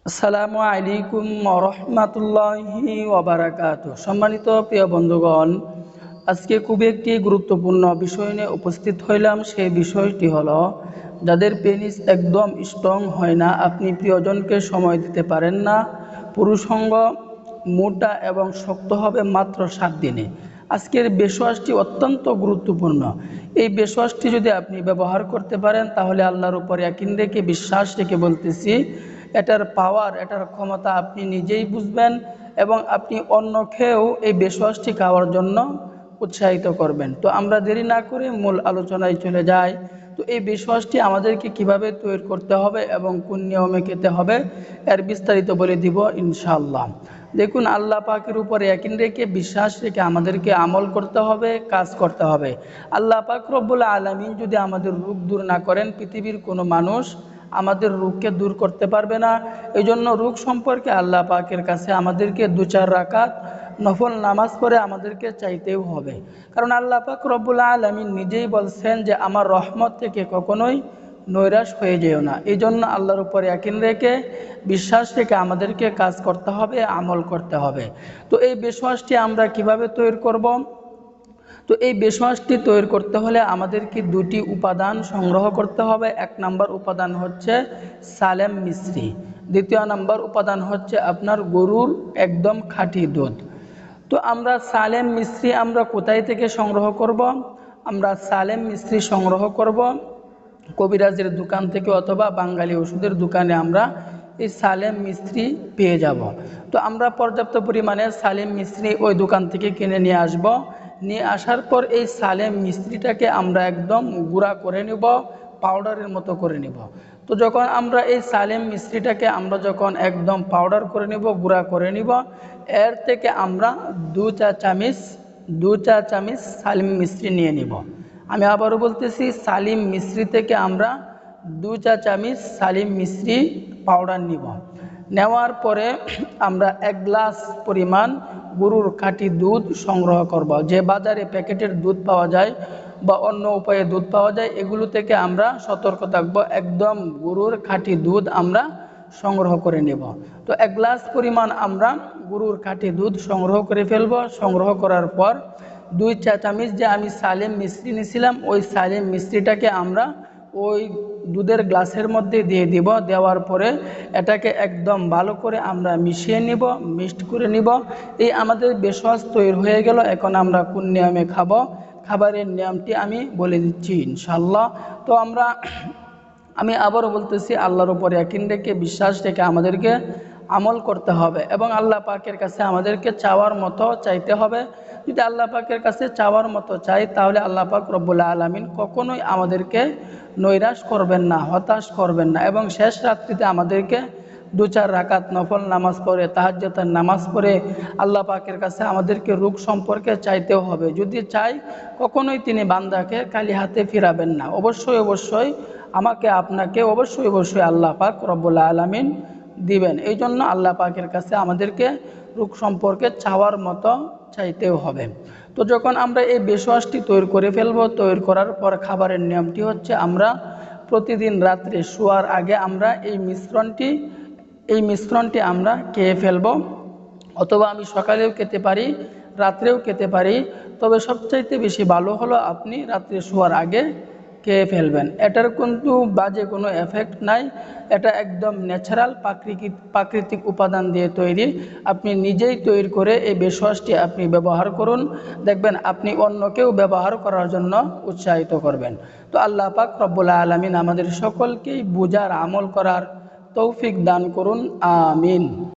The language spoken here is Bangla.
আসসালামু আলাইকুম রহমতুল্লাহি ওয়াবারাকাতুহু। সম্মানিত প্রিয় বন্ধুগণ, আজকে খুবই একটি গুরুত্বপূর্ণ বিষয় নিয়ে উপস্থিত হইলাম। সেই বিষয়টি হলো, যাদের পেনিস একদম স্ট্রং হয় না, আপনি প্রিয়জনকে সময় দিতে পারেন না, পুরুষাঙ্গ মোটা এবং শক্ত হবে মাত্র 7 দিনে। আজকের বেশওয়াজটি অত্যন্ত গুরুত্বপূর্ণ। এই বেশওয়াজটি যদি আপনি ব্যবহার করতে পারেন, তাহলে আল্লাহর উপর ইয়াকিন রেখে, বিশ্বাস রেখে বলতেছি, এটার পাওয়ার, এটার ক্ষমতা আপনি নিজেই বুঝবেন এবং আপনি অন্যকেও এই বেশওয়াজটি খাওয়ার জন্য উৎসাহিত করবেন। তো আমরা দেরি না করে মূল আলোচনায় চলে যাই। তো এই বেশওয়াজটি আমাদেরকে কিভাবে তৈরি করতে হবে এবং কোন নিয়মে খেতে হবে, এর বিস্তারিত বলে দিব ইনশাআল্লাহ। দেখুন, আল্লাহ পাকের উপরে ইয়াকিন রেখে, বিশ্বাস রেখে আমাদেরকে আমল করতে হবে, কাজ করতে হবে। আল্লাহ পাক রব্বুল আলামিন যদি আমাদের রোগ দূর না করেন, পৃথিবীর কোনো মানুষ আমাদের রোগকে দূর করতে পারবে না। এই জন্য রোগ সম্পর্কে আল্লাহ পাকের কাছে আমাদেরকে 2-4 রাকাত নফল নামাজ পড়ে আমাদেরকে চাইতেও হবে। কারণ আল্লাহ পাক রব্বুল আলামিন নিজেই বলছেন যে, আমার রহমত থেকে কখনোই নৈরাশ হয়ে যেও না। এই জন্য আল্লাহর উপর ইয়াকিন রেখে, বিশ্বাস রেখে আমাদেরকে কাজ করতে হবে, আমল করতে হবে। তো এই বিশ্বাসটি আমরা কিভাবে তৈরি করব? তো এই বেশওয়াজটি তৈরি করতে হলে আমাদেরকে 2টি উপাদান সংগ্রহ করতে হবে। 1 নম্বর উপাদান হচ্ছে সালেম মিশ্রি, 2য় নম্বর উপাদান হচ্ছে আপনার গরুর একদম খাঁটি দুধ। তো আমরা সালেম মিশ্রি আমরা কোথায় থেকে সংগ্রহ করব? আমরা সালেম মিশ্রি সংগ্রহ করব কবিরাজের দোকান থেকে, অথবা বাঙালি ওষুধের দোকানে আমরা এই সালেম মিশ্রি পেয়ে যাব। তো আমরা পর্যাপ্ত পরিমাণে সালেম মিশ্রি ওই দোকান থেকে কিনে নিয়ে আসব। নিয়ে আসার পর এই সালেম মিশ্রিটাকে আমরা একদম গুঁড়া করে নেব, পাউডারের মতো করে নেব। তো যখন আমরা এই সালেম মিশ্রিটাকে যখন একদম পাউডার করে নেব, গুঁড়া করে নেব, এর থেকে আমরা 2 চা চামচ সালেম মিশ্রি নিয়ে নেব। আমি আবারও বলতেছি, সালিম মিশ্রি থেকে আমরা 2 চা চামচ সালিম মিশ্রি পাউডার নিব। নেওয়ার পরে আমরা 1 গ্লাস পরিমাণ গরুর খাঁটি দুধ সংগ্রহ করব। যে বাজারে প্যাকেটের দুধ পাওয়া যায় বা অন্য উপায়ে দুধ পাওয়া যায়, এগুলো থেকে আমরা সতর্ক থাকব। একদম গরুর খাঁটি দুধ আমরা সংগ্রহ করে নেব। তো 1 গ্লাস পরিমাণ আমরা গরুর খাঁটি দুধ সংগ্রহ করে ফেলব। সংগ্রহ করার পর 2 চা চামচ যে আমি সালেম মিশ্রি নিয়েছিলাম, ওই সালেম মিশ্রিটাকে আমরা ওই দুধের গ্লাসের মধ্যে দিয়ে দিব। দেওয়ার পরে এটাকে একদম ভালো করে আমরা মিশিয়ে নিব, মিক্সড করে নিব। এই আমাদের বেশওয়াজ তৈরি হয়ে গেল। এখন আমরা কোন নিয়মে খাবো, খাবারের নিয়মটি আমি বলে দিচ্ছি ইনশাআল্লাহ। তো আমি আবারও বলতেছি, আল্লাহর উপর ইয়াকিন রেখে, বিশ্বাস রেখে আমাদেরকে আমল করতে হবে এবং আল্লাহ পাকের কাছে আমাদেরকে চাওয়ার মতো চাইতে হবে। যদি আল্লাহ পাকের কাছে চাওয়ার মতো চাই, তাহলে আল্লাহ পাক রব্বুল আলামিন কখনোই আমাদেরকে নৈরাশ করবেন না, হতাশ করবেন না। এবং শেষ রাত্রিতে আমাদেরকে 2-4 রাকাত নফল নামাজ পড়ে, তাহাজ্জুদের নামাজ পড়ে আল্লাহ পাকের কাছে আমাদেরকে রোগ সম্পর্কে চাইতেও হবে। যদি চাই, কখনোই তিনি বান্দাকে খালি হাতে ফিরাবেন না। অবশ্যই আমাকে, আপনাকে অবশ্যই আল্লাহ পাক রব্বুল আলামিন দিবেন। এই জন্য আল্লাহ পাকের কাছে আমাদেরকে রোগ সম্পর্কে চাওয়ার মতো চাইতেও হবে। তো যখন আমরা এই বেশওয়াজটি তৈরি করে ফেলবো, তৈরি করার পর খাবারের নিয়মটি হচ্ছে, আমরা প্রতিদিন রাত্রে শোয়ার আগে আমরা এই মিশ্রণটি আমরা খেয়ে ফেলবো। অথবা আমি সকালেও খেতে পারি, রাত্রেও খেতে পারি। তবে সবচাইতে বেশি ভালো হলো আপনি রাত্রে শোয়ার আগে খেয়ে ফেলবেন। এটার কিন্তু বাজে কোনো এফেক্ট নাই। এটা একদম ন্যাচারাল প্রাকৃতিক উপাদান দিয়ে তৈরি। আপনি নিজেই তৈরি করে এই বেশওয়াজটি আপনি ব্যবহার করুন, দেখবেন আপনি অন্যকেও ব্যবহার করার জন্য উৎসাহিত করবেন। তো আল্লাহ পাক রব্বুল আলামিন আমাদের সকলকেই বুঝার, আমল করার তৌফিক দান করুন। আমিন।